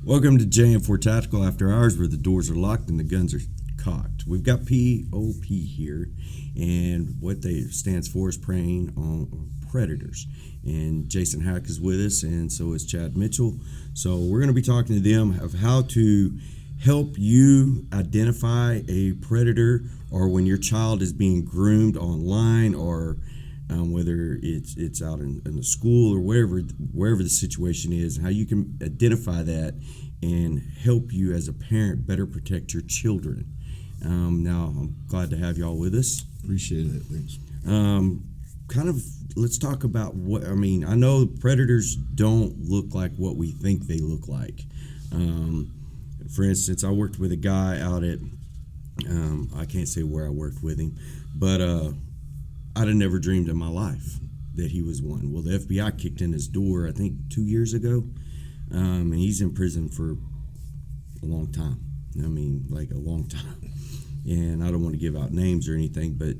Welcome to JM4 Tactical After Hours, where the doors are locked and the guns are cocked. We've got P.O.P here, and what they stands for is preying on predators. And Jason Hack is with us, and so is Chad Mitchell. So we're going to be talking to them of how to help you identify a predator, or when your child is being groomed online, or whether it's out in the school or wherever the situation is, how you can identify that and help you as a parent better protect your children. Now, I'm glad to have y'all with us. Appreciate it. Thanks. Let's talk about I know predators don't look like what we think they look like. For instance, I worked with a guy out at, I can't say where I worked with him, but I'd have never dreamed in my life that he was one. Well, the FBI kicked in his door, I think 2 years ago, and he's in prison for a long time. Like a long time. And I don't want to give out names or anything, but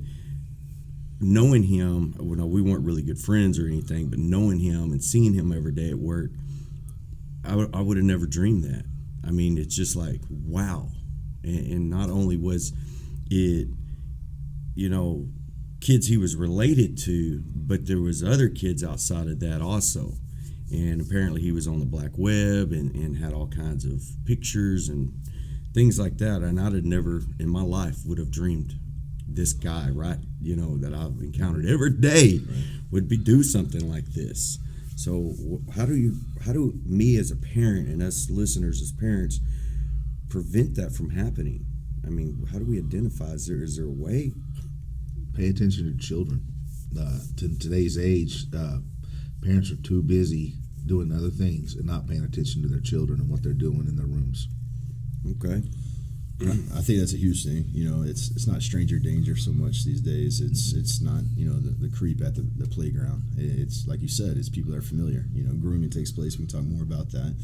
knowing him, we weren't really good friends or anything, but knowing him and seeing him every day at work, I would have never dreamed that. It's just like, wow. And not only was it, kids he was related to, but there was other kids outside of that also. And apparently he was on the black web and had all kinds of pictures and things like that. And I'd have never in my life would have dreamed this guy, right, that I've encountered every day would do something like this. So how do me as a parent and us listeners as parents prevent that from happening? How do we identify? Is there a way? Pay attention to children. To today's age, parents are too busy doing other things and not paying attention to their children and what they're doing in their rooms. Okay. I think that's a huge thing. It's not stranger danger so much these days. It's not the creep at the playground. It's like you said. It's people that are familiar. Grooming takes place. We can talk more about that.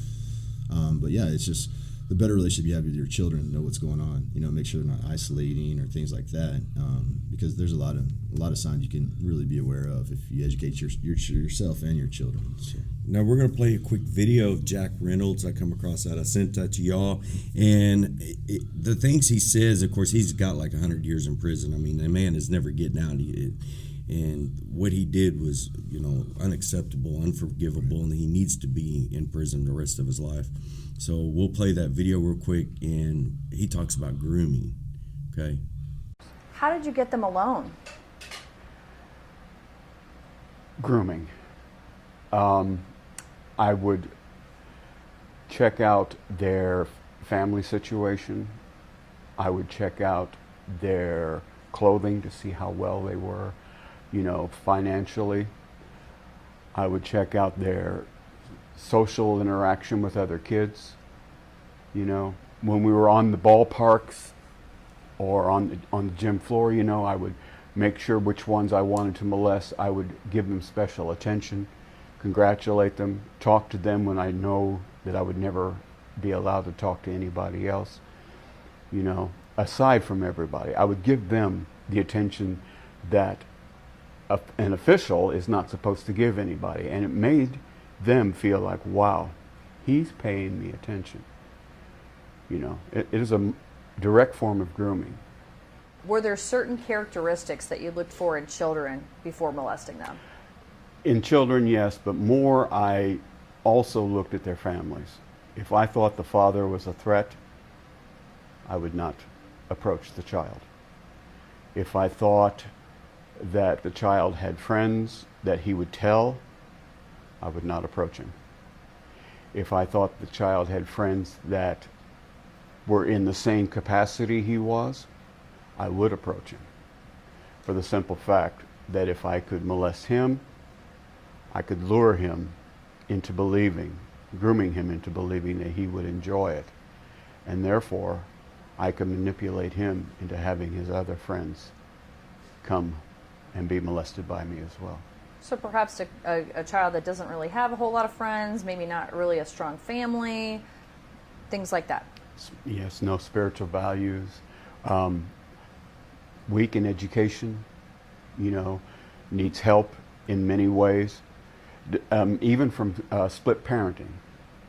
But yeah, it's just the better relationship you have with your children, know what's going on. Make sure they're not isolating or things like that. Because there's a lot of signs you can really be aware of if you educate yourself and your children. So. Now we're going to play a quick video of Jack Reynolds. I come across that. I sent that to y'all. And the things he says, of course, he's got like 100 years in prison. The man is never getting out. And what he did was, unacceptable, unforgivable, and he needs to be in prison the rest of his life. So we'll play that video real quick, and he talks about grooming. Okay. How did you get them alone? Grooming. I would check out their family situation. I would check out their clothing to see how well they were, financially. I would check out their social interaction with other kids. When we were on the ballparks or on the gym floor, I would make sure which ones I wanted to molest. I would give them special attention, congratulate them, talk to them when I know that I would never be allowed to talk to anybody else. Aside from everybody, I would give them the attention that an official is not supposed to give anybody. And it made them feel like, wow, he's paying me attention. It is a direct form of grooming. Were there certain characteristics that you looked for in children before molesting them? In children, yes, but more I also looked at their families. If I thought the father was a threat, I would not approach the child. If I thought that the child had friends that he would tell, I would not approach him. If I thought the child had friends that were in the same capacity he was, I would approach him. For the simple fact that if I could molest him, I could lure him into grooming him into believing that he would enjoy it. And therefore, I could manipulate him into having his other friends come and be molested by me as well. So perhaps a child that doesn't really have a whole lot of friends, maybe not really a strong family, things like that. Yes, no spiritual values, weak in education, needs help in many ways, even from split parenting.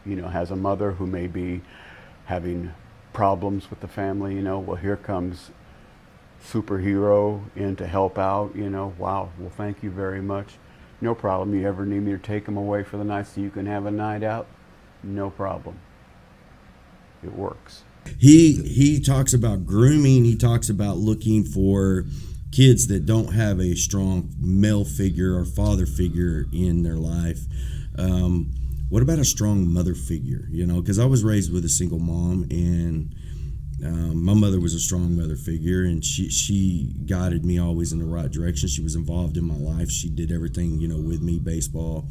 has a mother who may be having problems with the family, well, here comes superhero in to help out, wow, well, thank you very much. No problem. You ever need me to take them away for the night so you can have a night out? No problem. It works. He talks about grooming. He talks about looking for kids that don't have a strong male figure or father figure in their life. What about a strong mother figure? Because I was raised with a single mom, and my mother was a strong mother figure, and she guided me always in the right direction. She was involved in my life. She did everything, with me, baseball.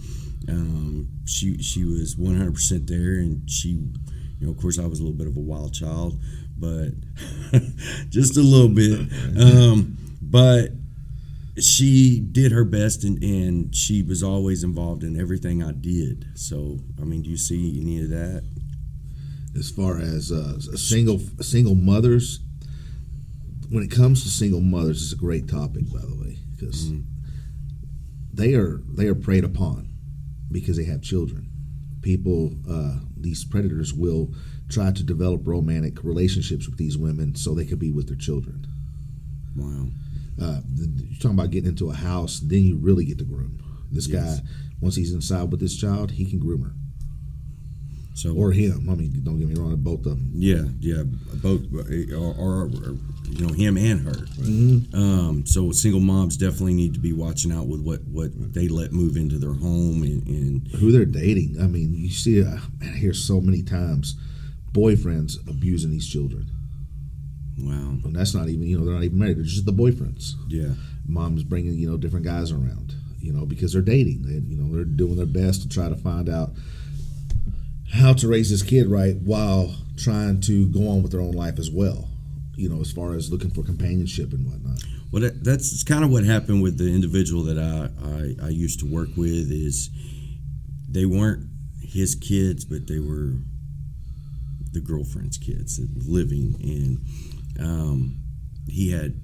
She was 100% there, and she, of course, I was a little bit of a wild child, but just a little bit. But she did her best, and she was always involved in everything I did. So, do you see any of that? As far as single mothers, when it comes to single mothers, it's a great topic, by the way, because they are preyed upon because they have children. People, these predators will try to develop romantic relationships with these women so they could be with their children. Wow. You're talking about getting into a house, then you really get to groom. This guy, once he's inside with this child, he can groom her. So, or him. Don't get me wrong, both of them. Yeah, both, or him and her. Mm-hmm. So single moms definitely need to be watching out with what they let move into their home and who they're dating. You see, I hear so many times boyfriends abusing these children. Wow. And that's not even, they're not even married. They're just the boyfriends. Yeah. Mom's bringing, different guys around, because they're dating. They're doing their best to try to find out how to raise this kid right while trying to go on with their own life as well, as far as looking for companionship and whatnot. Well, that's kind of what happened with the individual that I used to work with. Is they weren't his kids, but they were the girlfriend's kids living, and he had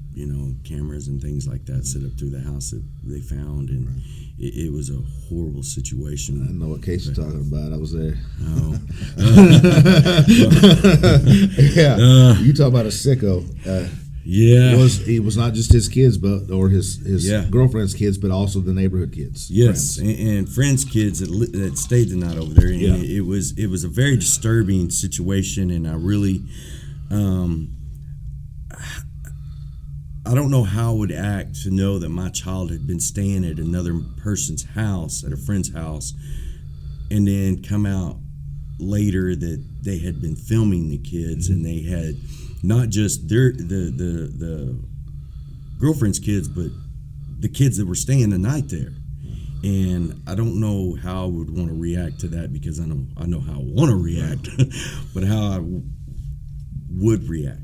cameras and things like that set up through the house that they found, and it was a horrible situation. I know what case you're talking about. I was there. Oh. Yeah, you talk about a sicko. Yeah, it was not just his kids, or his girlfriend's kids, but also the neighborhood kids. Yes, and friends' kids that stayed the night over there. And it was a very disturbing situation, and I really, I don't know how I would act to know that my child had been staying at another person's house, at a friend's house, and then come out later that they had been filming the kids, and they had not just the girlfriend's kids, but the kids that were staying the night there. And I don't know how I would want to react to that, because I know how I want to react, but how I would react.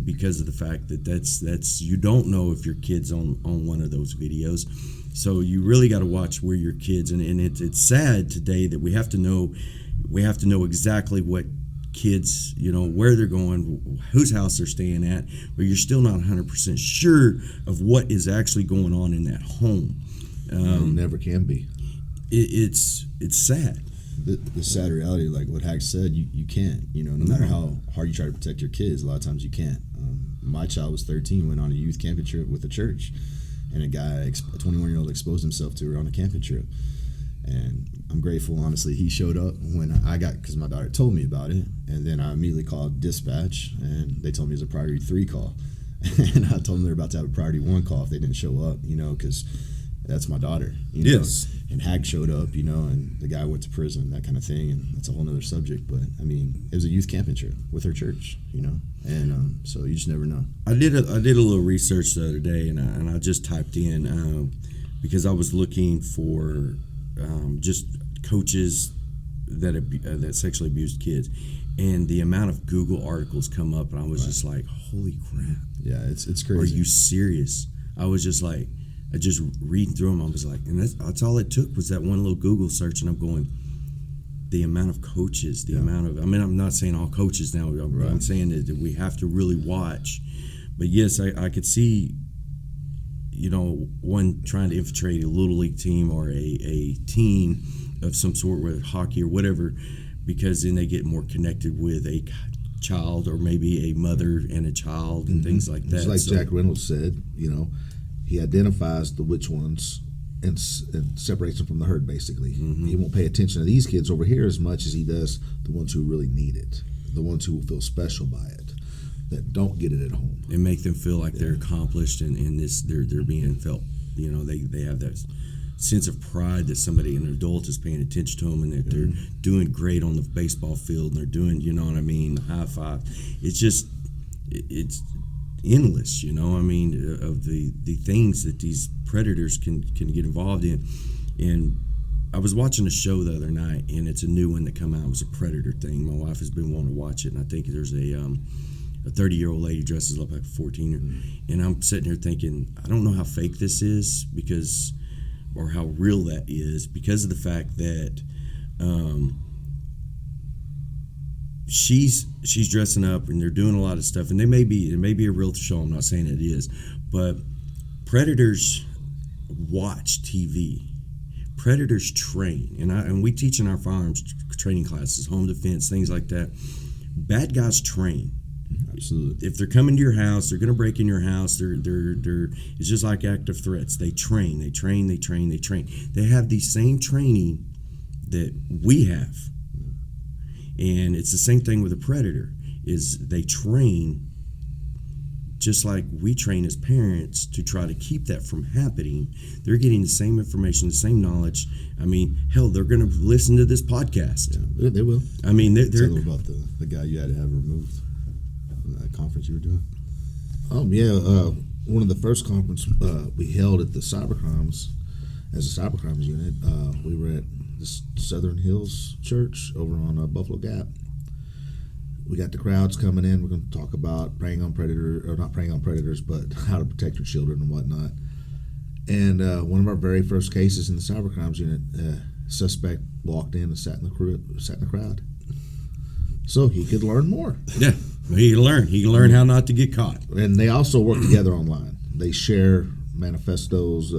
Because of the fact that that's you don't know if your kid's on one of those videos, so you really got to watch where your kids. And it's sad today that we have to know exactly what kids, where they're going, whose house they're staying at, but you're still not 100% sure of what is actually going on in that home. Never can be. It's sad. The sad reality, like what Hack said, you can't. No matter how hard you try to protect your kids, a lot of times you can't. My child was 13, went on a youth camping trip with the church, and a guy, a 21-year-old, exposed himself to her on a camping trip. And I'm grateful, honestly, he showed up when I got, because my daughter told me about it, and then I immediately called dispatch, and they told me it was a priority 3 call. And I told them they're about to have a priority 1 call if they didn't show up, because that's my daughter. Yes. And Hag showed up, and the guy went to prison, that kind of thing, and that's a whole other subject. But it was a youth camping trip with her church, and so you just never know. I did a little research the other day, and I just typed in because I was looking for just coaches that sexually abused kids, and the amount of Google articles come up, and I was just like, holy crap! Yeah, it's crazy. Are you serious? I was just like, I just reading through them. I was like, and that's all it took was that one little Google search, and I'm going, the amount of coaches, the amount of. I'm not saying all coaches now. I'm saying that we have to really watch. But yes, I could see, one trying to infiltrate a little league team or a team of some sort, whether hockey or whatever, because then they get more connected with a child, or maybe a mother and a child, and things like that. It's like Jack Reynolds said, he identifies the which ones and separates them from the herd, basically. He won't pay attention to these kids over here as much as he does the ones who really need it, the ones who will feel special by it, that don't get it at home. And make them feel like they're accomplished, and they're being felt. They have that sense of pride that an adult is paying attention to them, and that they're doing great on the baseball field, and they're doing, the high five. It's just, it's endless, of the things that these predators can get involved in. And I was watching a show the other night, and it's a new one that come out. It was a predator thing. My wife has been wanting to watch it, and I think there's a 30-year-old lady dresses up like a 14-year, and I'm sitting here thinking, I don't know how fake this is, or how real that is, because of the fact that she's dressing up, and they're doing a lot of stuff, and it may be a real show. I'm not saying it is, but predators watch TV. Predators train, and we teach in our firearms training classes, home defense, things like that. Bad guys train. Absolutely. If they're coming to your house, they're going to break in your house. It's just like active threats. They train. They have the same training that we have, and it's the same thing with a predator. Is they train just like we train as parents to try to keep that from happening. They're getting the same information, the same knowledge. Hell, they're going to listen to this podcast. Yeah, they will. Tell them about the guy you had to have removed from that conference you were doing. One of the first conference we held at the cybercrimes, as a cybercrimes unit, we were at the Southern Hills Church over on Buffalo Gap. We got the crowds coming in. We're going to talk about not preying on predators, but how to protect your children and whatnot. And one of our very first cases in the cybercrimes unit, suspect walked in and sat in the crowd, so he could learn more. Yeah, he can learn. He can learn how not to get caught. And they also work together online. They share manifestos,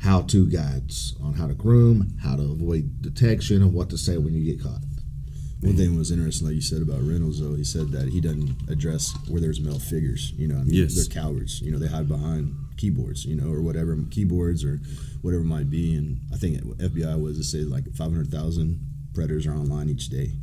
how-to guides on how to groom, how to avoid detection, and what to say when you get caught. One thing was interesting, like you said about Reynolds, though, he said that he doesn't address where there's male figures. Yes. They're cowards. They hide behind keyboards, or whatever, keyboards or whatever it might be. And I think FBI was to say like 500,000 predators are online each day,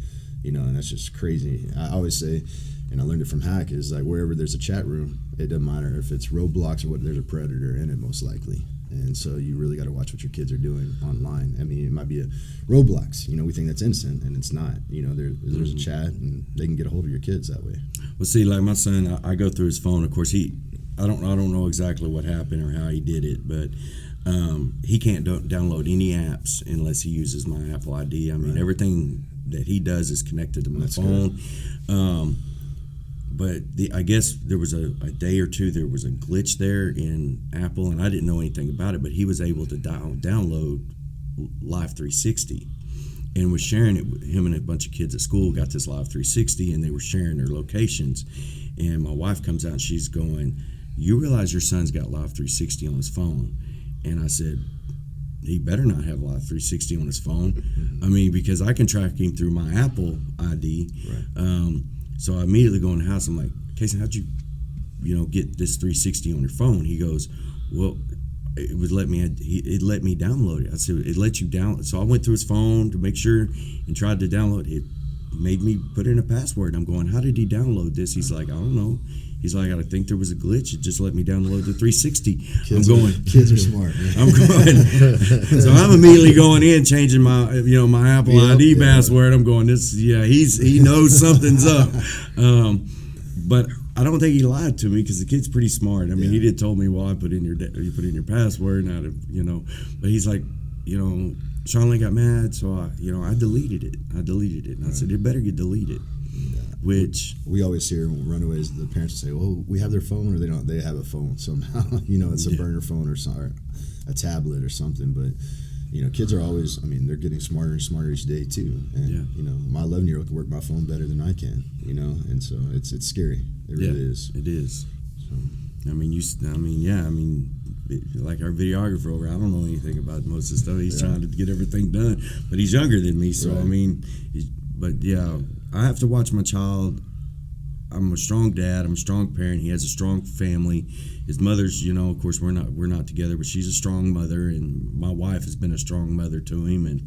and that's just crazy. I always say, and I learned it from Hack, is like wherever there's a chat room, it doesn't matter if it's Roblox or what, there's a predator in it most likely. And so you really got to watch what your kids are doing online. It might be a Roblox. We think that's innocent, and it's not. There's a chat, and they can get a hold of your kids that way. Well, see, like my son, I go through his phone. Of course, I don't know exactly what happened or how he did it, but he can't download any apps unless he uses my Apple ID. Everything that he does is connected to my phone. But I guess there was a day or two, there was a glitch there in Apple, and I didn't know anything about it, but he was able to download Live 360 and was sharing it with him, and a bunch of kids at school got this Live 360, and they were sharing their locations. And my wife comes out, and she's going, "You realize your son's got Live 360 on his phone?" And I said, he better not have Live 360 on his phone. Because I can track him through my Apple ID. Right. So I immediately go in the house. I'm like, Casey, how'd you, get this 360 on your phone? He goes, well, it let me download it. I said, it let you download. So I went through his phone to make sure and tried to download it. Made me put in a password. I'm going, how did he download this? He's like, I don't know. He's like, I think there was a glitch. It just let me download the 360. Kids are smart, man. I'm going. So I'm immediately going in, changing my, my Apple ID password. I'm going, he knows something's up. But I don't think he lied to me, because the kid's pretty smart. He did told me, well, you put in your password, but he's like, Charlene got mad, so I deleted it. And I said, it better get deleted. Which we always hear when runaways, the parents say, well, we have their phone, or they don't. They have a phone somehow. It's a burner phone or a tablet or something. But kids are always, they're getting smarter and smarter each day too. And my 11-year-old can work my phone better than I can. And so it's scary. It really is. It is. So. Like our videographer over, I don't know anything about most of the stuff. He's trying to get everything done, but he's younger than me, so right. but yeah, I have to watch my child. I'm a strong dad. I'm a strong parent. He has a strong family. His mother's, of course, we're not together, but she's a strong mother, and my wife has been a strong mother to him. And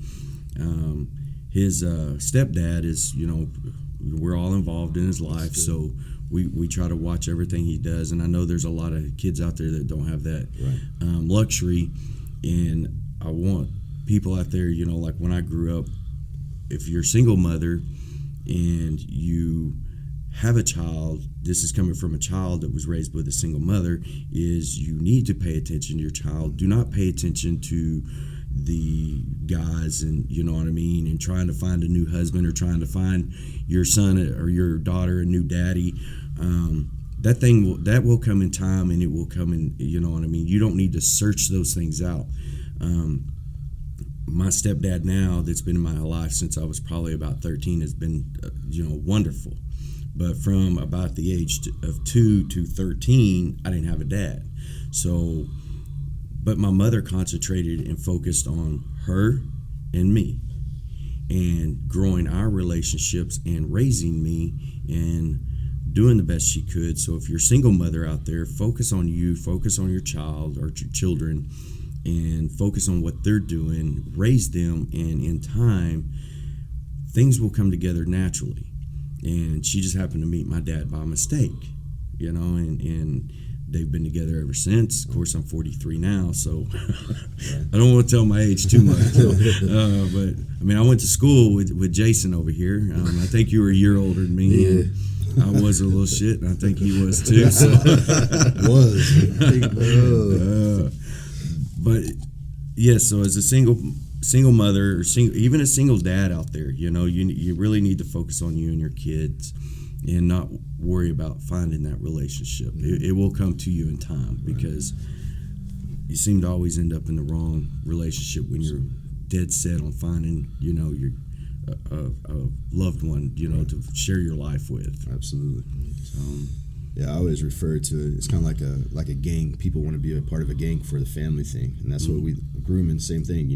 his stepdad is, we're all involved in his life, so we try to watch everything he does. And I know there's a lot of kids out there that don't have that luxury, and I want people out there, like when I grew up, if you're a single mother and you have a child, this is coming from a child that was raised with a single mother, is you need to pay attention to your child. Do not pay attention to the guys and, and trying to find a new husband or trying to find your son or your daughter a new daddy. That will come in time, and it will come in, you don't need to search those things out. My stepdad now, that's been in my life since I was probably about 13, has been, wonderful. But from about the age of 2 to 13, I didn't have a dad. So, but my mother concentrated and focused on her and me and growing our relationships and raising me and doing the best she could. So if you're a single mother out there, focus on you, focus on your child or your children, and focus on what they're doing, raise them, and in time, things will come together naturally. And she just happened to meet my dad by mistake, and they've been together ever since. Of course, I'm 43 now, so I don't want to tell my age too much. But, I went to school with Jason over here. I think you were a year older than me. Yeah. And I was a little shit, and I think he was too. So. But, yeah, so as a single mother or even a single dad out there, you really need to focus on you and your kids and not worry about finding that relationship. It will come to you in time, because you seem to always end up in the wrong relationship when you're dead set on finding, your a loved one, to share your life with. Absolutely. Yeah, I always refer to it. It's kind of like a gang. People want to be a part of a gang for the family thing, and that's what we grooming. Same thing,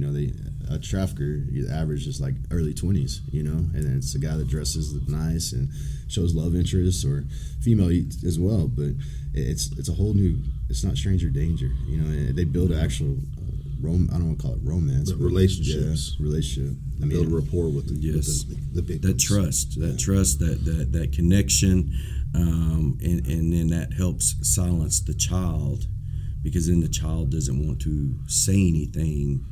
a trafficker, the average is like early 20s, and then it's a guy that dresses nice and shows love interest, or female as well. But it's a whole new. It's not stranger danger, They build an actual I don't want to call it romance, but relationships. Yeah, relationship. Build a rapport with the victims. That trust, that connection. And then that helps silence the child, because then the child doesn't want to say anything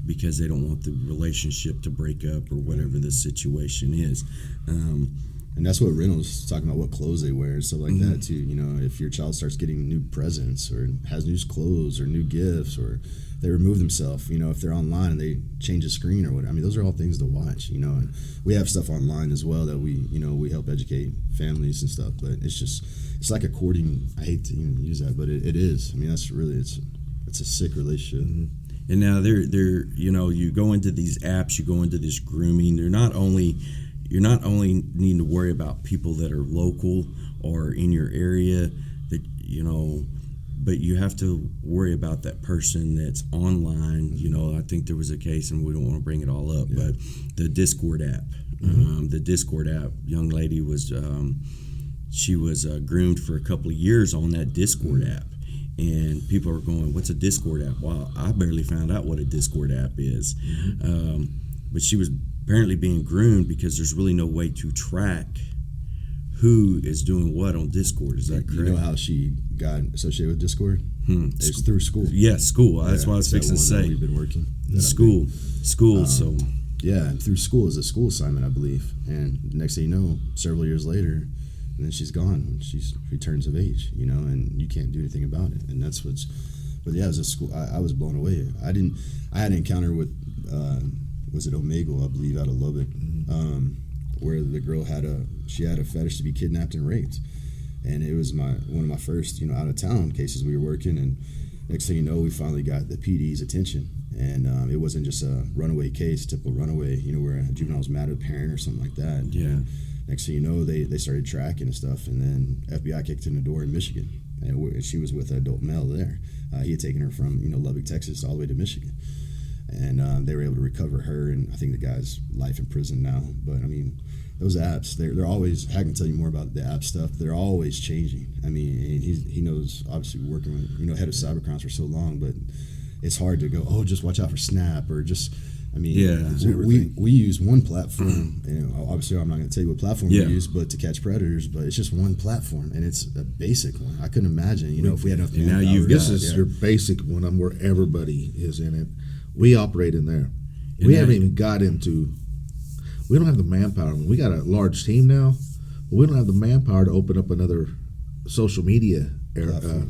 because they don't want the relationship to break up or whatever the situation is. And that's what Reynolds was talking about, what clothes they wear and stuff like that too. If your child starts getting new presents or has new clothes or new gifts, or they remove themselves, if they're online and they change the screen or whatever. Those are all things to watch, And we have stuff online as well that we help educate families and stuff. But it's like a courting. I hate to even use that, but it is. That's really it's a sick relationship. And now they're you go into these apps, you go into this grooming. You're not only needing to worry about people that are local or in your area, that but you have to worry about that person that's online. I think there was a case, and we don't want to bring it all up, but the Discord app. The Discord app, young lady was she was groomed for a couple of years on that Discord app. And people are going, what's a Discord app? Well, I barely found out what a Discord app is. But she was apparently being groomed because there's really no way to track who is doing what on Discord. Is that correct? You know how she got associated with Discord? It's through school. Yeah, school. That's what I was fixing to say. We've been working. School. So. Yeah, and through school is a school assignment, I believe. And next thing you know, several years later, and then she's gone when she returns of age, and you can't do anything about it. And that's what's. But yeah, it was a school. I was blown away. I had an encounter with, was it Omegle, I believe, out of Lubbock, where the girl had a fetish to be kidnapped and raped, and it was one of my first out of town cases. We were working, and next thing you know, we finally got the PD's attention, and it wasn't just a runaway case, typical runaway, where a juvenile was mad at a parent or something like that. Yeah. Next thing you know, they started tracking and stuff, and then FBI kicked in the door in Michigan, and she was with an adult male there. He had taken her from Lubbock, Texas, all the way to Michigan. and they were able to recover her, and I think the guy's life in prison now. But I mean, those apps, they're always. I can tell you more about the app stuff. They're always changing. I mean, and he knows, obviously working with head of cybercrimes for so long, but it's hard to go, oh, just watch out for Snap or just. I mean, we use one platform. Obviously, I'm not going to tell you what platform we use, but to catch predators. But it's just one platform, and it's a basic one. I couldn't imagine, if we had enough. Now this is your basic one, where everybody is in it. We operate in there. We haven't even got into. We don't have the manpower. We got a large team now, but we don't have the manpower to open up another social media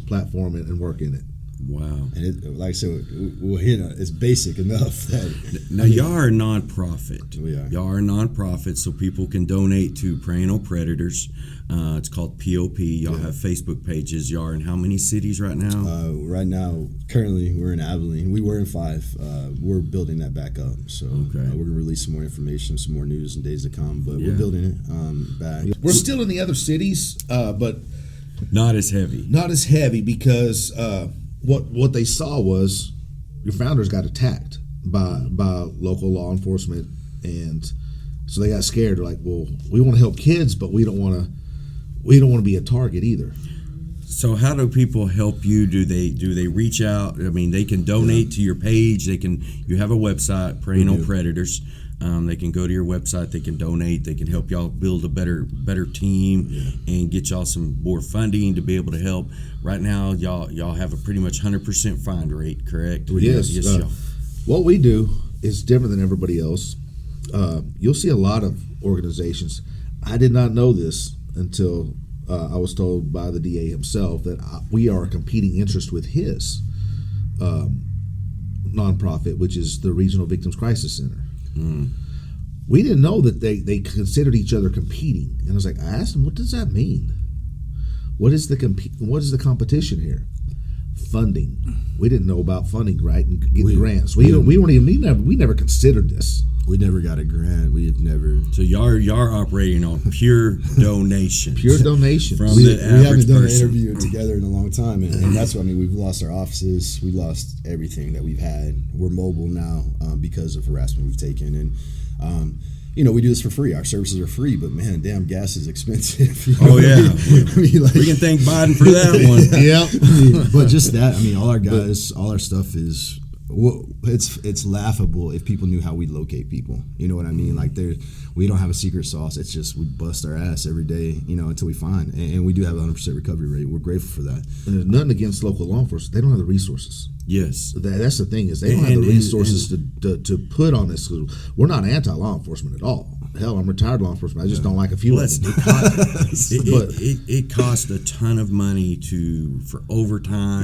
platform and work in it. Wow. And like I said, we'll hit it. It's basic enough that. Now, y'all are a nonprofit. We are. Y'all are a nonprofit, so people can donate to Preying on Predators. It's called P.O.P. Y'all have Facebook pages. Y'all are in how many cities right now? Right now, currently, we're in Abilene. We were in 5. We're building that back up. So we're going to release some more information, some more news in days to come. But we're building it back. We're still in the other cities, but not as heavy. Not as heavy because what they saw was your founders got attacked by local law enforcement, and so they got scared. They're like, well, we want to help kids, but we don't want to be a target either. So how do people help you? Do they reach out? I mean, they can donate to your page. You have a website, Preying on Predators. They can go to your website. They can donate. They can help y'all build a better team and get y'all some more funding to be able to help. Right now, y'all have a pretty much 100% find rate, correct? Yes. Y'all. What we do is different than everybody else. You'll see a lot of organizations. I did not know this until I was told by the DA himself that we are a competing interest with his nonprofit, which is the Regional Victims Crisis Center. We didn't know that they considered each other competing, and I was like, I asked them, what does that mean? What is the competition here? Funding. We didn't know about funding, right? And getting grants. We never considered this. We never got a grant. We've never. So y'all are operating on pure donations. Pure donations. From we the average haven't done person. an interview together in a long time, and that's what I mean. We've lost our offices. We lost everything that we've had. We're mobile now because of harassment we've taken, and we do this for free. Our services are free, but man, damn, gas is expensive. Oh yeah, we can thank Biden for that one. Yep. But just that, I mean, all our guys, all our stuff is. Well, it's laughable if people knew how we locate people. You know what I mean? Like we don't have a secret sauce. It's just we bust our ass every day, until we find. And we do have a 100% recovery rate. We're grateful for that. And there's nothing against local law enforcement. They don't have the resources. Yes, that's the thing is they don't have the resources to put on this. We're not anti-law enforcement at all. Hell, I'm retired law enforcement. I just don't like a few of them. It costs a ton of money for overtime,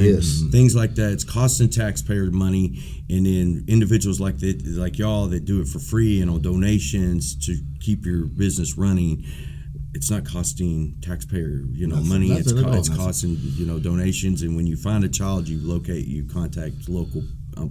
things like that. It's costing taxpayer money, and then individuals like y'all that do it for free and on donations to keep your business running. It's not costing taxpayer, money. It's costing, donations. And when you find a child, you contact local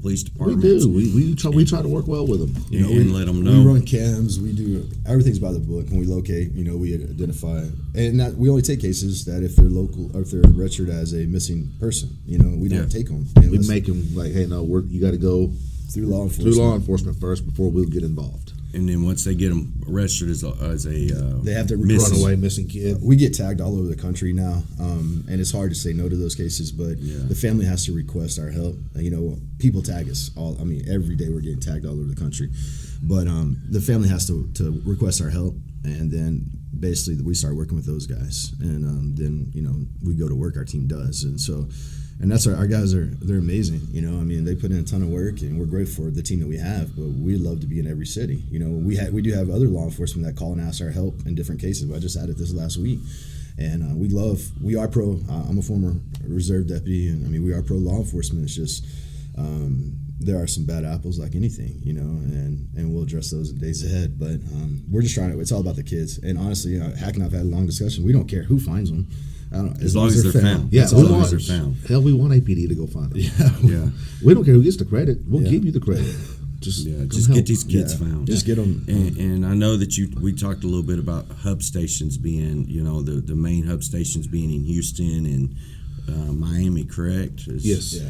police departments. We do. We try to work well with them. And let them know. We run cams. We do everything's by the book. When we locate, we identify, and we only take cases that if they're local or if they're registered as a missing person. We don't take them. We make them like, hey, no, you got to go through law enforcement. Through law enforcement first before we'll get involved. And then once they get them registered as a they have to run away missing kid. We get tagged all over the country now, and it's hard to say no to those cases. But the family has to request our help. People tag us every day we're getting tagged all over the country. But the family has to request our help, and then basically we start working with those guys, and then we go to work. Our team does, and so. And that's our guys they're amazing, they put in a ton of work, and we're grateful for the team that we have, but we love to be in every city. We do have other law enforcement that call and ask our help in different cases. I just added this last week, and we are pro. I'm a former reserve deputy, and we are pro law enforcement. It's just there are some bad apples like anything, and we'll address those in days ahead. But we're just trying to. It's all about the kids, and honestly, Hack and I've had a long discussion. We don't care who finds them. As long as they're found. Yeah, as long as they're found. Hell, we want APD to go find them. Yeah. We don't care who gets the credit. We'll give you the credit. Just get these kids found. Just get them. And I know that we talked a little bit about hub stations being, the main hub stations being in Houston and Miami, correct? Yes. Yeah.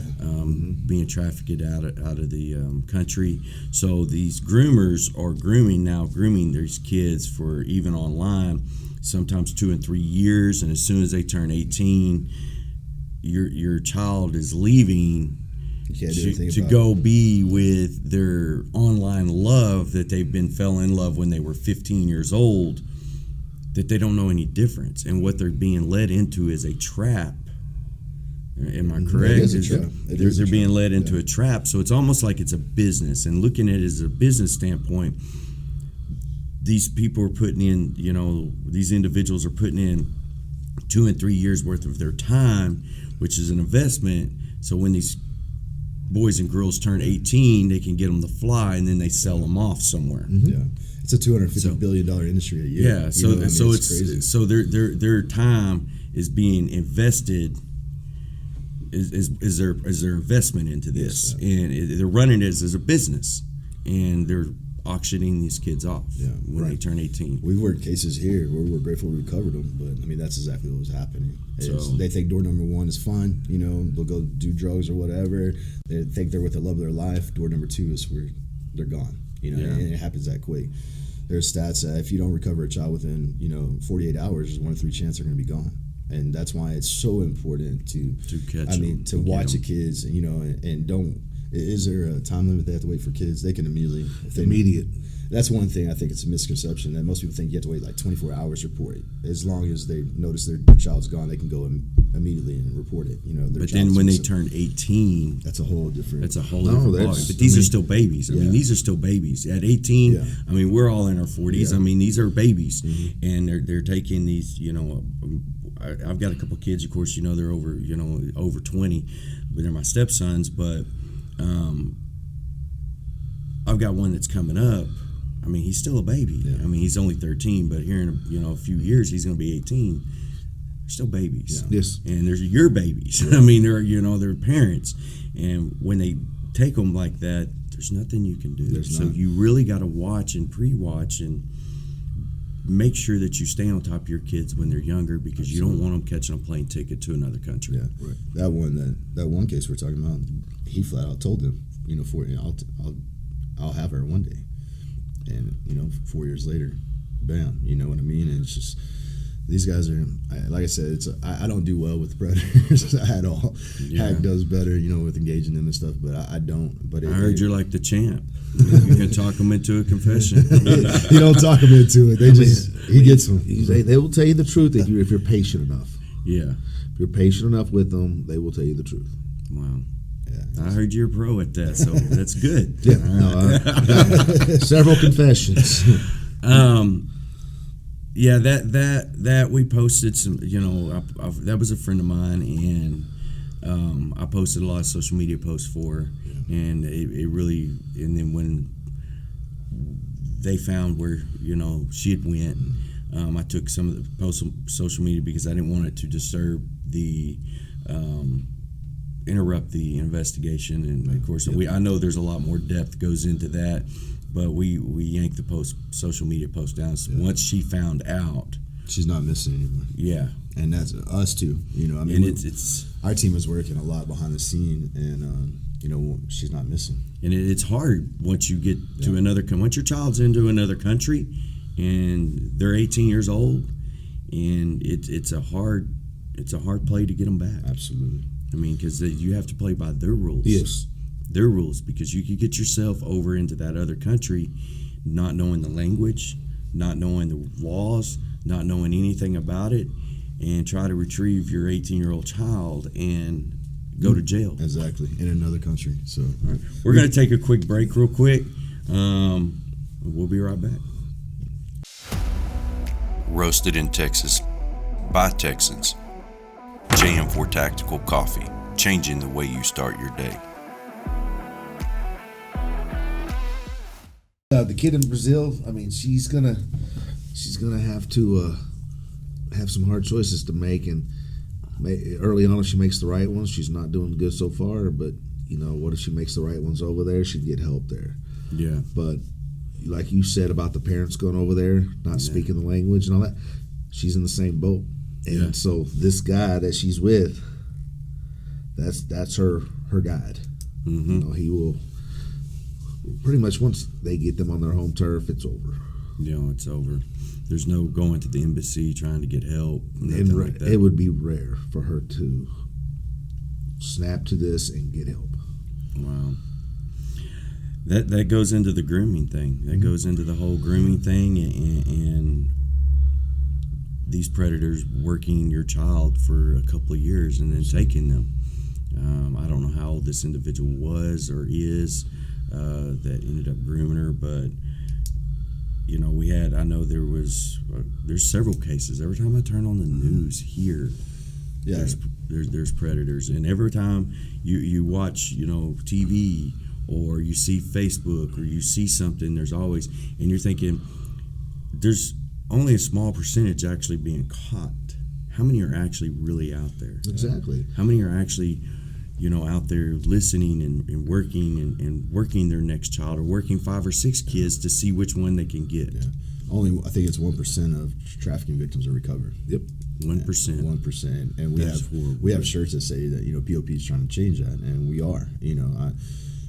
Being trafficked out of the country. So these groomers are grooming these kids for even online, sometimes 2 and 3 years, and as soon as they turn 18, your child is leaving You can't do anything to about go be with their online love that they've been fell in love when they were 15 years old, that they don't know any difference, and what they're being led into is a trap. Am I correct? It is a trap. It is a They're being trap. led into a trap. So it's almost like it's a business. And looking at it as a business standpoint, these people are putting in, these individuals are putting in 2 and 3 years worth of their time, which is an investment. So when these boys and girls turn 18, they can get them to fly, and then they sell them off somewhere. Yeah, it's a $250 billion industry a year. Yeah, so it's crazy. so their time is being invested. Is their investment into this, and they're running it as a business, and they're auctioning these kids off when they turn 18. We've worked cases here where we're grateful we recovered them, but I mean that's exactly what was happening. So they think door number 1 is fun, they'll go do drugs or whatever. They think they're with the love of their life. Door number 2 is where they're gone, and it happens that quick. There's stats that if you don't recover a child within 48 hours, there's 1 in 3 chance they're going to be gone. And that's why it's so important to catch to watch the kids, and don't. Is there a time limit they have to wait for kids? They can immediately. Immediate. That's one thing I think it's a misconception that most people think you have to wait like 24 hours to report it. As long as they notice their child's gone, they can go immediately and report it. But then when they turn 18, that's a whole different. That's a whole different ballgame. But these are still babies. I mean, these are still babies. At 18, I mean, we're all in our 40s. I mean, these are babies, and they're taking these. I've got a couple kids, of course. They're over 20, but they're my stepsons. But I've got one that's coming up. I mean, he's still a baby. Yeah. I mean, he's only 13, but here in a few years, he's going to be 18. They're still babies. Yeah. Yes. And they're your babies. I mean, they're parents. And when they take them like that, there's nothing you can do. So you really got to watch and pre-watch and make sure that you stay on top of your kids when they're younger, because you don't want them catching a plane ticket to another country. Yeah, right. That one case we're talking about, he flat out told them, I'll have her one day, and 4 years later, bam, you know what I mean? And it's just these guys are, like I said, I don't do well with predators at all. Yeah. Hack does better, with engaging them and stuff, but I don't. But I heard you're like the champ. You can talk them into a confession. You don't talk them into it. They just he gets them. They will tell you the truth if you're patient enough. Yeah. If you're patient enough with them, they will tell you the truth. Wow. Yeah. I heard you're a pro at that, so that's good. Yeah. No, several confessions. Yeah, that we posted some. That was a friend of mine, and I posted a lot of social media posts for her, and it really. And then when they found where she had went, I took some of the posts on social media because I didn't want it to disturb the. Interrupt the investigation, and of course I know there's a lot more depth goes into that, but we yanked the social media post down. So once she found out, she's not missing anymore. Yeah, and that's us too. I mean, and it's our team is working a lot behind the scene, and she's not missing. And it's hard once you get to another. Once your child's into another country, and they're 18 years old, and it's a hard play to get them back. Absolutely. I mean, because you have to play by their rules. Yes. Their rules, because you could get yourself over into that other country not knowing the language, not knowing the laws, not knowing anything about it, and try to retrieve your 18-year-old child and go to jail. Exactly. In another country. So all right. We're going to take a quick break real quick. We'll be right back. Roasted in Texas by Texans. JM4 Tactical Coffee, changing the way you start your day. The kid in Brazil, I mean, she's gonna have to have some hard choices to make, and early on, if she makes the right ones, she's not doing good so far. But what if she makes the right ones over there? She'd get help there. Yeah. But like you said about the parents going over there, not speaking the language and all that, she's in the same boat. And so this guy that she's with, that's her guide. Mm-hmm. You know, he will pretty much, once they get them on their home turf, it's over. You know, it's over. There's no going to the embassy trying to get help. Nothing like that. It would be rare for her to snap to this and get help. Wow. That goes into the grooming thing. That goes into the whole grooming thing, and these predators working your child for a couple of years and then taking them. I don't know how old this individual was or is that ended up grooming her, but you know, I know there's several cases. Every time I turn on the news here, Yeah. there's predators, and every time you watch, you know, TV or you see Facebook or you see something, there's always, and you're thinking there's only a small percentage actually being caught. How many are actually really out there? Exactly. How many are actually, you know, out there listening and working and working their next child, or working 5 or 6 kids to see which one they can get? Yeah. Only, I think it's 1% of trafficking victims are recovered. Yep. 1%. 1%, and That's horrible. we have shirts that say that, you know, P.O.P is trying to change that, and we are. You know,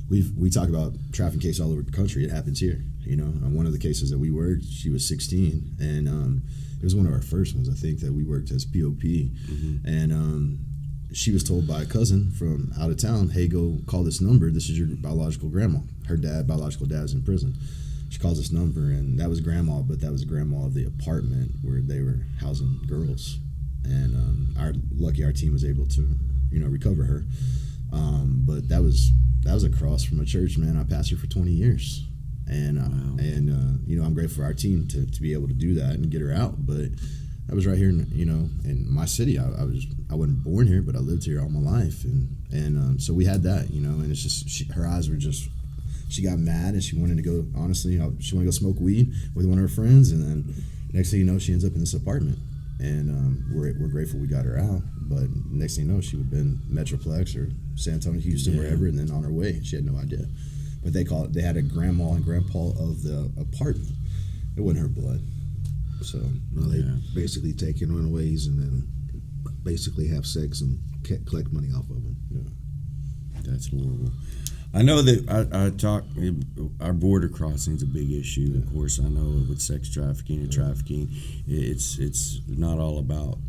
we talk about trafficking cases all over the country. It happens here. You know, one of the cases that we worked, she was 16, and it was one of our first ones, I think, that we worked as P.O.P. And she was told by a cousin from out of town, "Hey, go call this number. This is your biological grandma." Her biological dad, is in prison. She calls this number, and that was grandma, but that was grandma of the apartment where they were housing girls. And our team was able to, you know, recover her. But that was across from a church, man. I pastored for 20 years, and you know, I'm grateful for our team to be able to do that and get her out. But that was right here, in my city. I wasn't born here, but I lived here all my life, and so we had that, you know. And it's just her eyes were just. She got mad and she wanted to go. Honestly, she wanted to go smoke weed with one of her friends, and then next thing you know, she ends up in this apartment. And we're grateful we got her out. But next thing you know, she would have been Metroplex or San Antonio, Houston, wherever, and then on her way. She had no idea. But they had a grandma and grandpa of the apartment. It wasn't her blood. So They basically take in runaways and then basically have sex and collect money off of them. yeah. That's horrible. I know that I talk. Our border crossing is a big issue. Of course, I know with sex trafficking and trafficking, it's not all about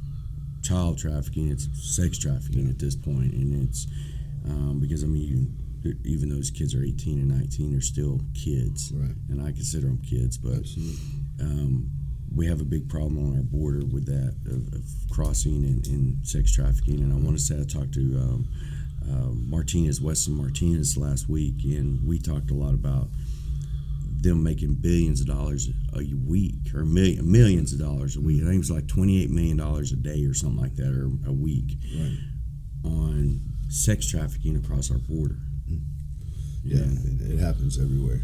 child trafficking. It's sex trafficking at this point, and it's because I mean, even those kids are 18 and 19, they're still kids, Right. and I consider them kids. But we have a big problem on our border with that of crossing and sex trafficking. And I want to say I talked to Weston Martinez last week, and we talked a lot about them making billions of dollars a week, or millions of dollars a week. I think it was like $28 million a day or something like that, or a week, Right. on sex trafficking across our border. Yeah, it happens everywhere.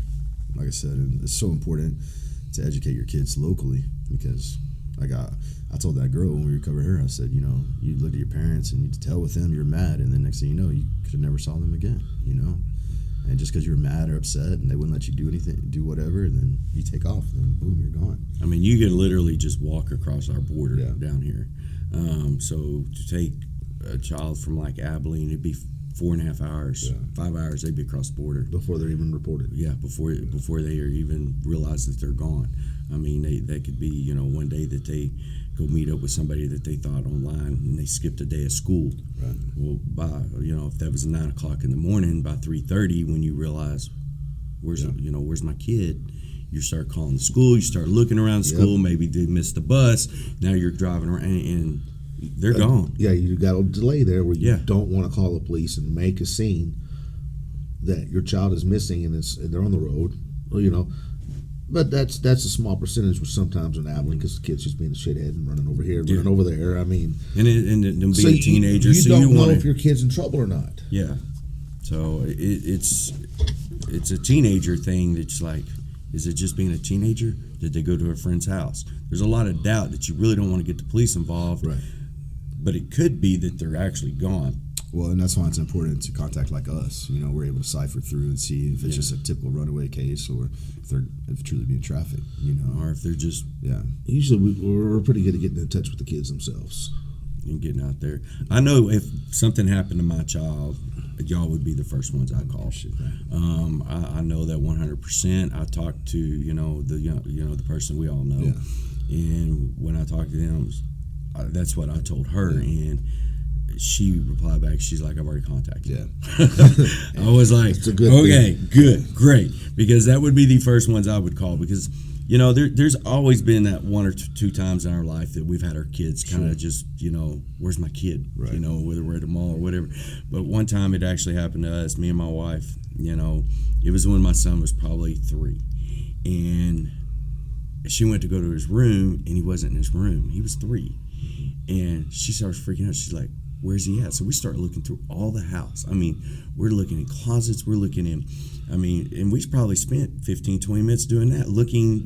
Like I said, and it's so important to educate your kids locally, because like I told that girl when we recovered her, I said, you know, you look at your parents and you tell with them you're mad, and then next thing you know, you could have never saw them again, you know. And just because you're mad or upset and they wouldn't let you do anything, do whatever, and then you take off, then boom, you're gone. I mean, you could literally just walk across our border Yeah. down here. So to take a child from like Abilene, it'd be 4.5 hours, 5 hours, they'd be across the border. Before they're even reported. Yeah, before they are even realize that they're gone. I mean, they could be, you know, one day that they go meet up with somebody that they thought online, and they skipped a day of school. Right. Well, if that was 9 o'clock in the morning, by 3:30, when you realize where's my kid, you start calling the school, you start looking around the school. Maybe they missed the bus. Now you're driving around and they're gone. Yeah, you got a delay there where you Yeah. don't want to call the police and make a scene that your child is missing and they're on the road. Well, you know, but that's a small percentage, which sometimes in Abilene, because the kid's just being a shithead and running over here, running over there. I mean, And them being so teenagers, you so don't you know want if your kid's in trouble or not. Yeah. So it's a teenager thing that's like, is it just being a teenager? Did they go to a friend's house? There's a lot of doubt that you really don't want to get the police involved. Right. But it could be that they're actually gone. Well, and that's why it's important to contact like us. You know, we're able to cipher through and see if it's just a typical runaway case, or if they're truly being trafficked. You know, Or if they're just, yeah. Usually we're pretty good at getting in touch with the kids themselves. and getting out there. I know if something happened to my child, y'all would be the first ones I call. I know that 100%. I talked to the person we all know, and when I talked to them, that's what I told her, and she replied back. She's like, "I've already contacted you." I was like, "Okay, good, great," because that would be the first ones I would call, because there's always been that one or two times in our life that we've had our kids kind of just, where's my kid? Right. Whether we're at a mall or whatever. But one time it actually happened to us, me and my wife. It was when my son was probably 3, and she went to go to his room, and he wasn't in his room. He was 3, and she starts freaking out. She's like, "Where's he at?" So we start looking through all the house. I mean, we're looking in closets. We're looking in, and we probably spent 15, 20 minutes doing that, looking,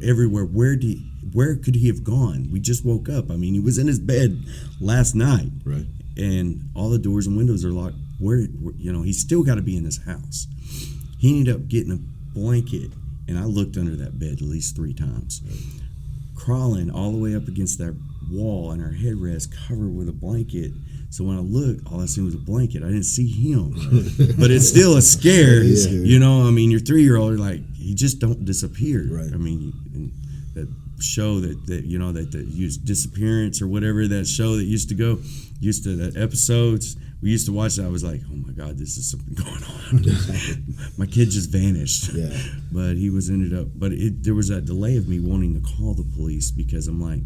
everywhere. Where could he have gone? We just woke up. I mean, he was in his bed last night. Right. And all the doors and windows are locked. He's still got to be in his house. He ended up getting a blanket, and I looked under that bed at least 3 times. Right. Crawling all the way up against that wall, and our headrest covered with a blanket. So when I looked, all I seen was a blanket. I didn't see him. But it's still a scare. Your 3-year-old, like, he just don't disappear. Right. And that show that used Disappearance or whatever, that show that used to the episodes, we used to watch that. I was like, oh my God, this is something going on. My kid just vanished. Yeah. But there was that delay of me wanting to call the police, because I'm like,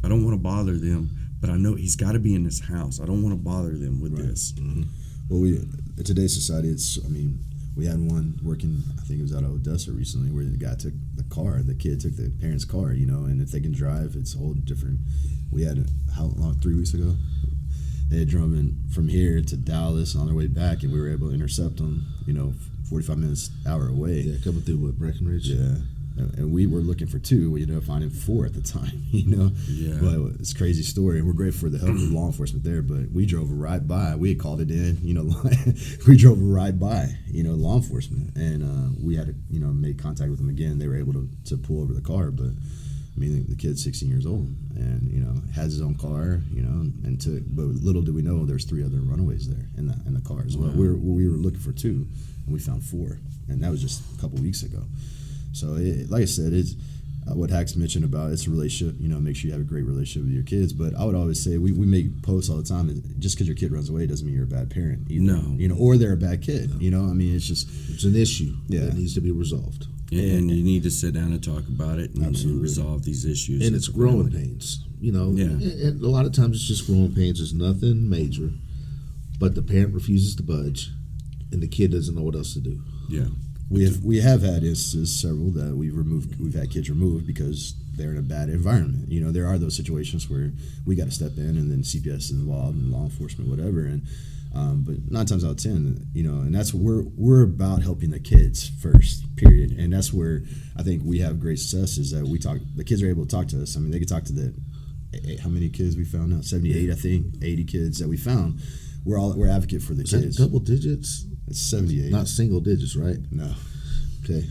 I don't want to bother them, but I know he's got to be in this house. I don't want to bother them with this. Mm-hmm. Well, in today's society, we had one working, I think it was out of Odessa recently, where the guy took the kid took the parents' car, and if they can drive, it's a whole different. We had, how long, 3 weeks ago? They had driven from here to Dallas on their way back, and we were able to intercept them, 45 minutes, hour away. Yeah, coming through Breckenridge. Yeah. And we were looking for 2. We ended up finding 4 at the time, Yeah. But it's a crazy story, and we're grateful for the help of law enforcement there. But we drove right by. We had called it in, we drove right by, law enforcement, and we had to, make contact with them again. They were able to pull over the car, but the kid's 16 years old, and has his own car, but little did we know there's 3 other runaways there in the car as well. Wow. We were looking for 2, and we found 4, and that was just a couple weeks ago. So, like I said, it's what Hax mentioned about it's a relationship. Make sure you have a great relationship with your kids. But I would always say we make posts all the time. Just because your kid runs away doesn't mean you're a bad parent either. No. Or they're a bad kid. It's an issue that needs to be resolved. And you need to sit down and talk about it and resolve these issues. And it's growing pains, And a lot of times it's just growing pains. It's nothing major, but the parent refuses to budge, and the kid doesn't know what else to do. Yeah. We have had instances, several, that we've had kids removed because they're in a bad environment. There are those situations where we got to step in, and then CPS is involved, and law enforcement, whatever. And but 9 times out of 10, and that's what we're about, helping the kids first, period. And that's where I think we have great success, is that the kids are able to talk to us. They can talk to how many kids we found now? 78, I think, 80 kids that we found. We're advocate for the Is kids. that double digits? It's 78. Not single digits, right? No. Okay.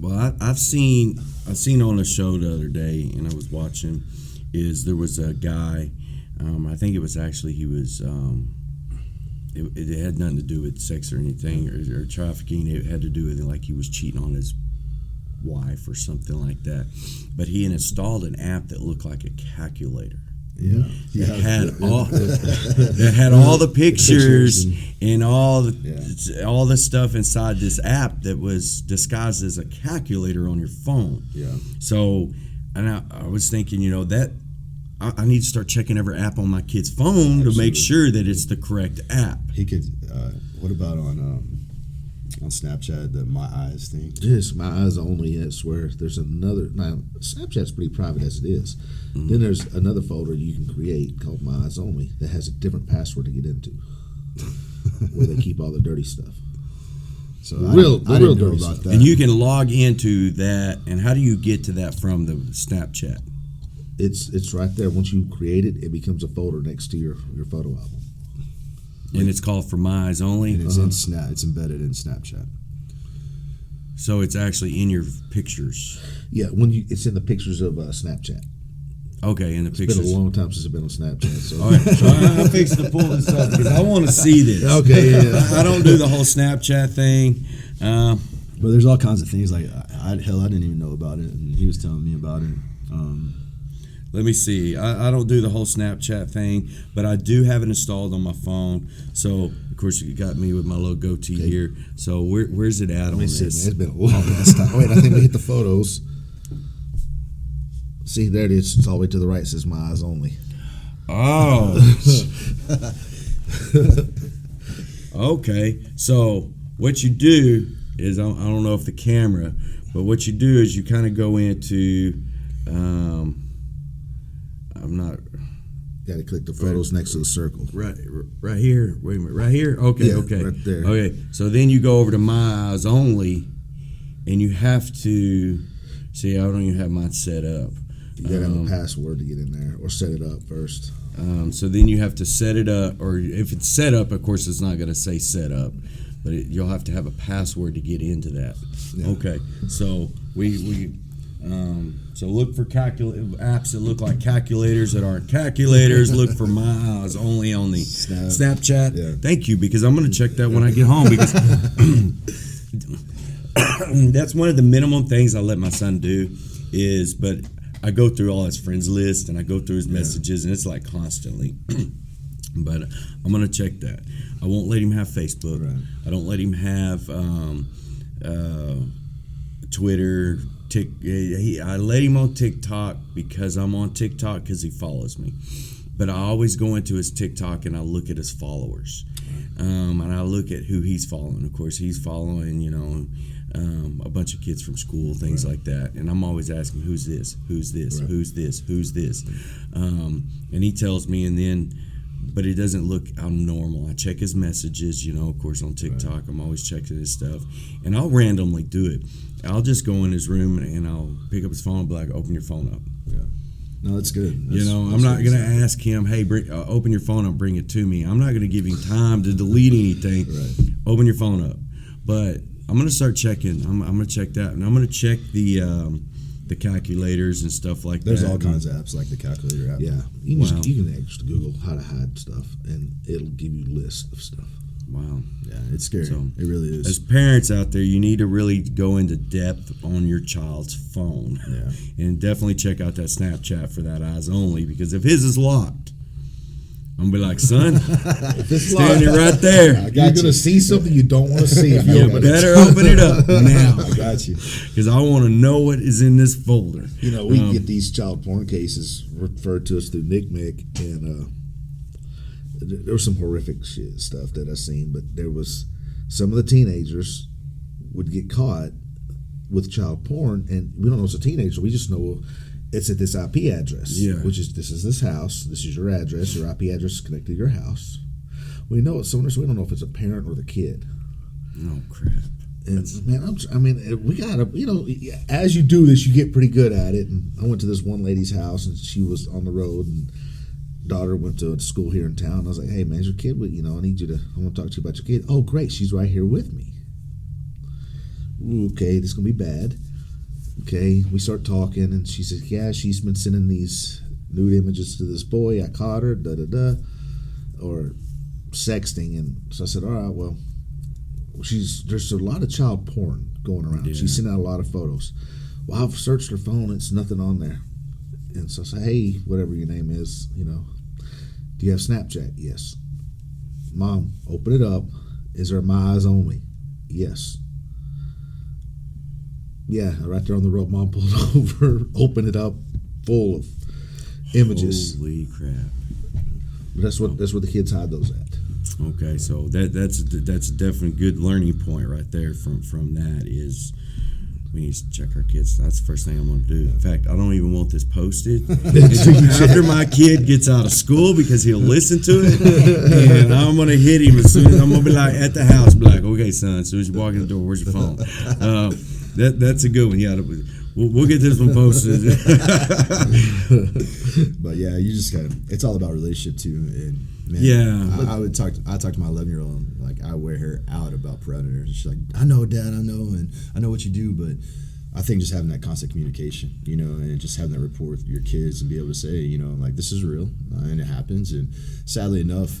Well, I've seen on a show the other day, and I was watching, there was a guy, I think it was actually, he was, it had nothing to do with sex or anything, or trafficking. It had to do with, like, he was cheating on his wife or something like that. But he had installed an app that looked like a calculator. Yeah. That had all the pictures and all the stuff inside this app that was disguised as a calculator on your phone. Yeah. So, and I was thinking, that I need to start checking every app on my kid's phone to make sure that it's the correct app. He could. What about on Snapchat, the My Eyes thing? Yes, My Eyes Only. I swear. There's another. Now, Snapchat's pretty private as it is. Mm-hmm. Then there's another folder you can create called My Eyes Only that has a different password to get into, where they keep all the dirty stuff. So I didn't know about that. And you can log into that. And how do you get to that from the Snapchat? It's right there. Once you create it, it becomes a folder next to your photo album. And it's called For My Eyes Only? And it's it's embedded in Snapchat. So it's actually in your pictures. Yeah, it's in the pictures of Snapchat. Okay, in the It's pictures. been a long time since I've been on Snapchat. So. All right, so I'm fixing to pull this up because I want to see this. Okay, yeah. I don't do the whole Snapchat thing. But there's all kinds of things like I didn't even know about it, and he was telling me about it. Let me see. I don't do the whole Snapchat thing, but I do have it installed on my phone. So, of course, you got me with my little goatee here. So, where's it at on Let me see, man. this? It's been a long last time. Wait, I think we hit the photos. See, there it is. It's all the way to the right. It says my eyes only. Oh. Okay. So, what you do is, I don't know if the camera, but what you do is you kind of go into, I'm not... Got to click the photos next to the circle. Right here. Wait a minute. Right here? Okay, Yeah, okay. right there. Okay. So then you go over to My Eyes Only, and you have to... See, I don't even have mine set up. You got to have a password to get in there or set it up first. So then you have to set it up, or if it's set up, of course, it's not going to say set up, but you'll have to have a password to get into that. Yeah. Okay. So so look for apps that look like calculators that aren't calculators. Look for My Eyes Only on the Snapchat. Yeah. Thank you, because I'm going to check that when I get home, because that's one of the minimum things I let my son do is, but I go through all his friends list and I go through his messages, and it's like constantly. But I'm going to check that. I won't let him have Facebook. Right. I don't let him have Twitter. I let him on TikTok because I'm on TikTok because he follows me. But I always go into his TikTok and I look at his followers. And I look at who he's following. Of course, he's following, a bunch of kids from school, things like that. And I'm always asking, who's this? Who's this? Right. Who's this? Who's this? And he tells me, and then, but it doesn't look normal. I check his messages, of course, on TikTok. Right. I'm always checking his stuff. And I'll randomly do it. I'll just go in his room and I'll pick up his phone and be like, open your phone up. Yeah. No, that's good. I'm not going to ask him, hey, open your phone up, bring it to me. I'm not going to give him time to delete anything. Right. Open your phone up. But I'm going to start checking. I'm going to check that. And I'm going to check the calculators and stuff like There's that. all kinds of apps like the calculator app. Yeah, you can just Google how to hide stuff, and it'll give you a list of stuff. Wow. Yeah, it's scary. So, it really is. As parents out there, you need to really go into depth on your child's phone. Yeah. And definitely check out that Snapchat for that Eyes Only, because if his is locked, I'm going to be like, son, standing right there. You're going to see something you don't want to see if you You open it. better open it up now. I got you. Because I want to know what is in this folder. We get these child porn cases referred to us through NCMEC, and there was some horrific stuff that I seen, but there was some of the teenagers would get caught with child porn, and we don't know it's a teenager. We just know it's at this IP address, which is this house. This is your address. Your IP address is connected to your house. We know it's someone. So we don't know if it's a parent or the kid. Oh crap! And man, we gotta, as you do this, you get pretty good at it. And I went to this one lady's house, and she was on the road, and daughter went to a school here in town. I was like, hey man, is your kid with, I want to talk to you about your kid. Oh great, she's right here with me. Okay, this is gonna be bad. Okay, we start talking, and she says, yeah, she's been sending these nude images to this boy. I caught her, or sexting. And so I said, all right, well, there's a lot of child porn going around. Yeah. She's sending out a lot of photos. Well, I've searched her phone, it's nothing on there. And so I say, hey, whatever your name is, do you have Snapchat? Yes. Mom, open it up. Is there My Eyes Only? Yes. Yeah, right there on the road. Mom pulled over, opened it up, full of images. Holy crap! But that's what the kids hide those at. Okay, so that's a definitely good learning point right there. From that is we need to check our kids. That's the first thing I'm going to do. In fact, I don't even want this posted after my kid gets out of school, because he'll listen to it, and I'm going to hit him as soon as I'm going to be like at the house, be like, okay, son, as soon as you walk in the door, where's your phone? That's a good one. Yeah, we'll get this one posted. But yeah, you just gotta. It's all about relationship too. And man, yeah, I talk to my 11-year-old. Like I wear her out about predators. She's like, I know, Dad, I know, and I know what you do, but I think just having that constant communication, and just having that rapport with your kids and be able to say, like, this is real, and it happens. And sadly enough,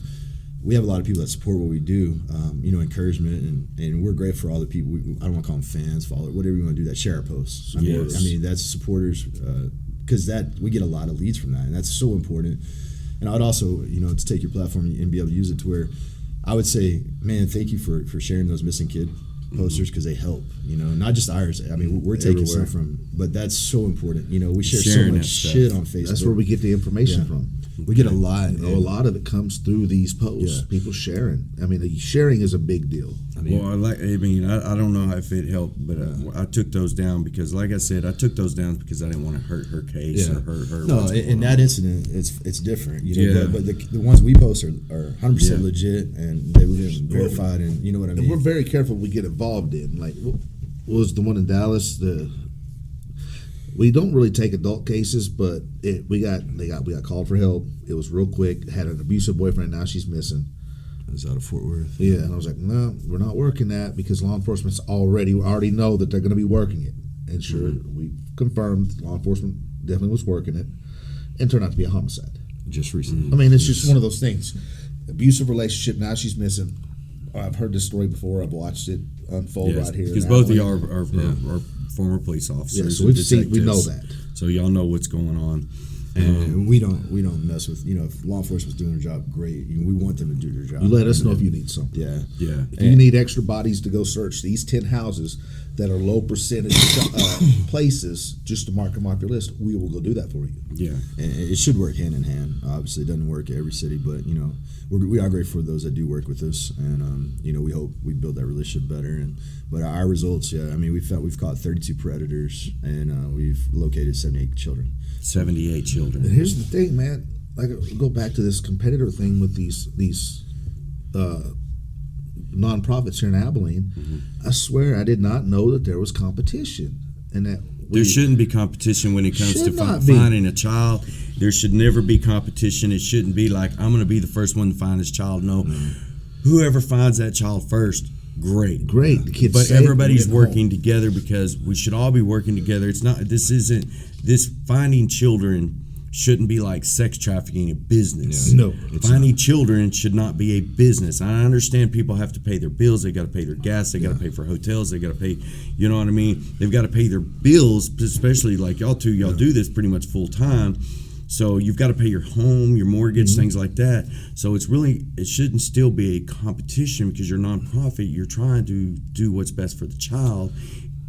we have a lot of people that support what we do, encouragement, and we're grateful for all the people. I don't want to call them fans, followers, whatever you want to do, that share our posts. Yes. I mean, that's supporters, because that we get a lot of leads from that, and that's so important. And I'd also, to take your platform and be able to use it to where I would say, man, thank you for sharing those missing kid posters, because they help, not just ours. I mean, we're taking Everywhere. some from, but that's so important. We share so Sharing much that stuff. shit on Facebook. That's where we get the information Yeah. from. We get a lot. A lot of it comes through these posts. Yeah. People sharing. I mean, the sharing is a big deal. I mean, Well, I don't know if it helped, but I took those down because, like I said, I took those down because I didn't want to hurt her case or hurt her. No, what's in going that on. incident, it's different. Yeah. But the ones we post are 100% Yeah. legit, and they've been verified, and you know what I And mean. we're very careful we get involved in. Like, what was the one in Dallas? We don't really take adult cases, but we got called for help. It was real quick. Had an abusive boyfriend. Now she's missing. It's out of Fort Worth. Yeah, and I was like, no, we're not working that because law enforcement's already know that they're going to be working it. And sure, we confirmed law enforcement definitely was working it, and turned out to be a homicide. Just recently. I mean, it's just one of those things. Abusive relationship. Now she's missing. I've heard this story before. I've watched it unfold right here. because in both of Abilene. y'all are former police officers. Yeah, so and we know detectives. that. So y'all know what's going on. And we don't mess with, if law enforcement's doing their job, great. We want them to do their job. You let us know if you need something. Yeah. Yeah. If you need extra bodies to go search these 10 houses that are low percentage places, just to mark them off your list, we will go do that for you. Yeah. And it should work hand in hand. Obviously, it doesn't work at every city, but we are grateful for those that do work with us, and we hope we build that relationship better. But our results, I mean, we've caught 32 predators, and we've located 78 children. 78 children. And here's the thing, man. Like, go back to this competitor thing with these nonprofits here in Abilene. I swear I did not know that there was competition, and that There shouldn't be competition when it comes to Should not be. finding a child. There should never be competition. It shouldn't be like, I'm going to be the first one to find this child. No. Whoever finds that child first, great. Great, the kid's But safe, everybody's we're getting working together because we should all be working together. It's not, this finding children shouldn't be like sex trafficking a business. No, Finding children should not be a business. I understand people have to pay their bills. They got to pay their gas. They got to pay for hotels. They got to pay, you know what I mean? They've got to pay their bills, especially like y'all two. Y'all do this pretty much full time. So you've got to pay your home, your mortgage, things like that. So it shouldn't still be a competition because you're a nonprofit. You're trying to do what's best for the child.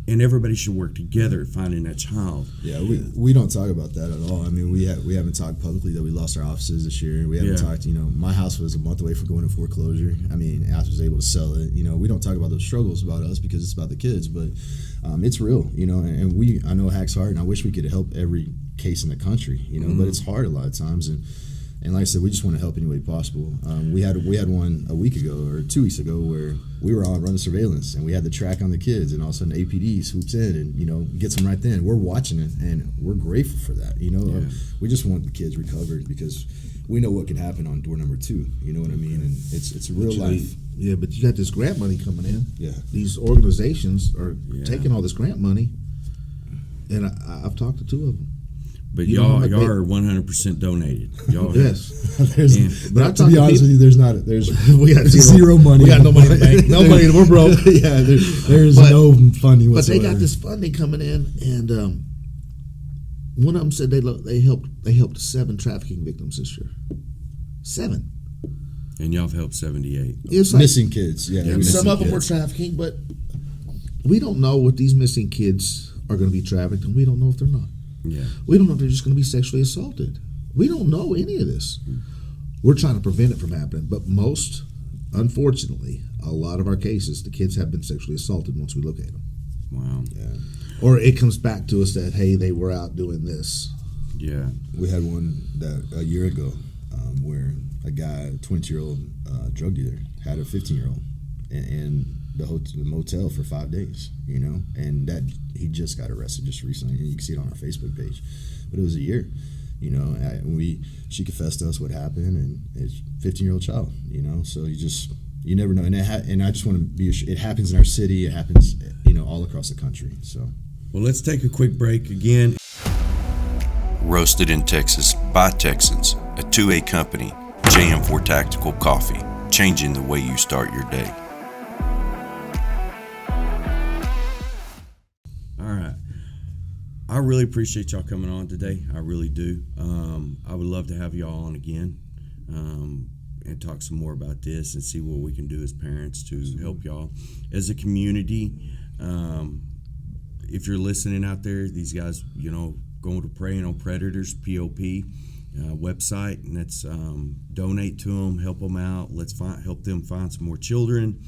And everybody should work together finding that child. Yeah, we don't talk about that at all. I mean, we haven't talked publicly that we lost our offices this year. We haven't talked, my house was a month away from going to foreclosure. I mean, I was able to sell it. We don't talk about those struggles about us because it's about the kids, but it's real, and I know hack's hard, and I wish we could help every case in the country, but it's hard a lot of times. And like I said, we just want to help any way possible. We had one a week ago or 2 weeks ago where we were on running surveillance and we had the track on the kids, and all of a sudden APD swoops in and gets them right then. We're watching it and we're grateful for that. We just want the kids recovered because we know what can happen on door number 2. You know what I mean? And it's real life. Yeah, but you got this grant money coming in. Yeah. These organizations are taking all this grant money, and I've talked to 2 of them. But You know how y'all much are 100% donated. Y'all Yes. But I to talk be to honest people- with you, there's We got zero money. We got no money in the bank. No money. We're broke. Yeah, there's But- no funding But they whatsoever. got this funding coming in, and one of them said they helped 7 trafficking victims this year. 7. And y'all have helped 78. It's like, missing kids. Yeah, some missing of them were kids. trafficking, but we don't know what these missing kids are going to be trafficked, and we don't know if they're not. Yeah. We don't know if they're just going to be sexually assaulted. We don't know any of this. We're trying to prevent it from happening, but unfortunately, a lot of our cases, the kids have been sexually assaulted once we look at them. Wow. Or it comes back to us that, hey, they were out doing this. Yeah. We had one that a year ago where a guy, a 20-year-old drug dealer, had a 15-year-old in the motel for 5 days, and that he just got arrested just recently. You can see it on our Facebook page, but it was a year. She confessed to us what happened, and it's 15-year-old child. So you never know, and I just want to be. It happens in our city. It happens, all across the country. So Well, let's take a quick break again. Roasted in Texas by Texans, a 2A company, JM4 Tactical Coffee, changing the way you start your day. All right. I really appreciate y'all coming on today. I really do. I would love to have y'all on again and talk some more about this and see what we can do as parents to help y'all. As a community, if you're listening out there, these guys, going to Preying on Predators, P.O.P. Website, and that's donate to them, help them out. Let's help them find some more children.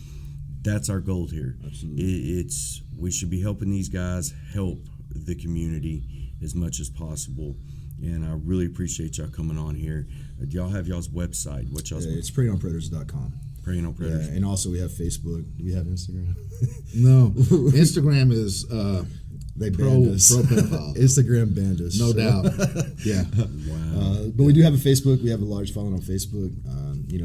That's our goal here. Absolutely. We should be helping these guys help the community as much as possible, and I really appreciate y'all coming on here. Do y'all have y'all's website? What y'all's It's preyonpredators.com. Preying on Predators. Yeah, and also we have Facebook. Do we have Instagram? No, Instagram is They pro banned us. pedophile. Instagram banned us. No doubt. Yeah. Wow. But we do have a Facebook. We have a large following on Facebook.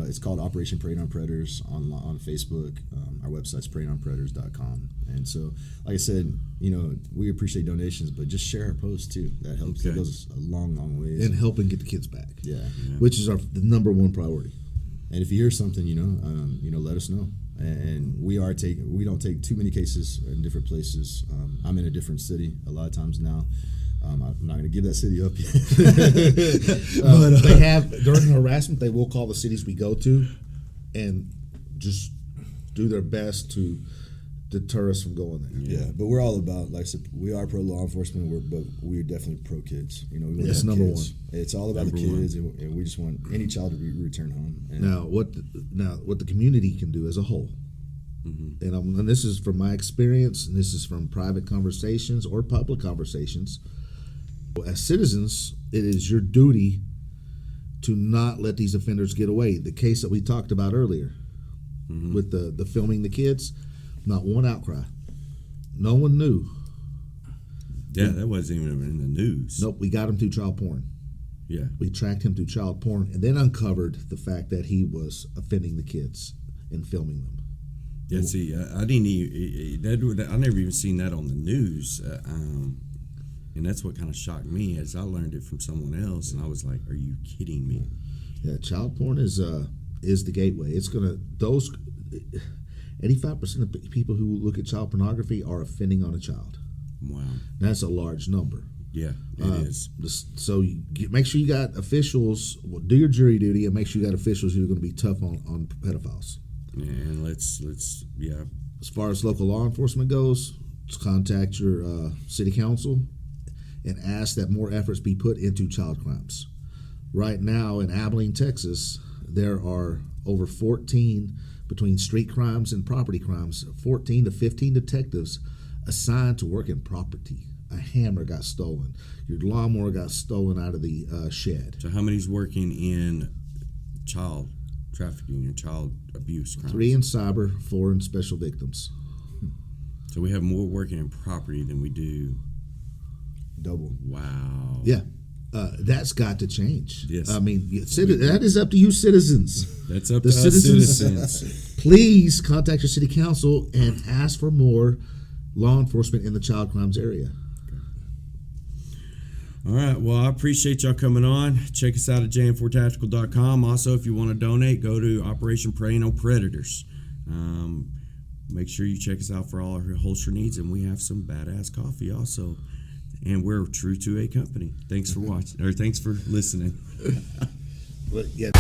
It's called Operation Preying on Predators on Facebook. Our website's preyonpredators.com. And so, like I said, we appreciate donations, but just share our posts too. That helps. Okay. It goes a long, long ways. And helping get the kids back. Yeah. Which is the number one priority. And if you hear something, let us know. And we don't take too many cases in different places. I'm in a different city a lot of times now. I'm not going to give that city up yet. But they have, during harassment, they will call the cities we go to and just do their best to deter us from going there. Yeah, but we're all about, like I said, we are pro law enforcement, but we're definitely pro kids. We want That's to have number kids. It's all about Number the kids, and we just want any child to return home. And Now, what the community can do as a whole, and this is from my experience, and this is from private conversations or public conversations. As citizens, it is your duty to not let these offenders get away. The case that we talked about earlier with the filming the kids, not one outcry. No one knew. Yeah, that wasn't even in the news. Nope, we got him through child porn. Yeah. We tracked him through child porn and then uncovered the fact that he was offending the kids and filming them. Yeah, see, I didn't even, I never even seen that on the news. And that's what kind of shocked me as I learned it from someone else, and I was like, "Are you kidding me?" Yeah, child porn is the gateway. It's gonna 85% of people who look at child pornography are offending on a child. Wow. That's a large number. Yeah, it is. So make sure you got officials. Do your jury duty and make sure you got officials who are going to be tough on pedophiles. And let's yeah. As far as local law enforcement goes, just contact your city council and ask that more efforts be put into child crimes. Right now in Abilene, Texas, there are over 14, between street crimes and property crimes, 14 to 15 detectives assigned to work in property. A hammer got stolen. Your lawnmower got stolen out of the shed. So how many's working in child trafficking and child abuse crimes? 3 in cyber, 4 in special victims. So we have more working in property than we do. double. Wow. Yeah. That's got to change. Yes. I mean, that is up to you, citizens. That's up The to us citizens. citizens. Please contact your city council and ask for more law enforcement in the child crimes area. All right. Well, I appreciate y'all coming on. Check us out at JM4Tactical.com. Also, if you want to donate, go to Operation Preying on Predators. Make sure you check us out for all our holster needs, and we have some badass coffee also. And we're a true 2A company. Thanks for watching, or thanks for listening. But yeah.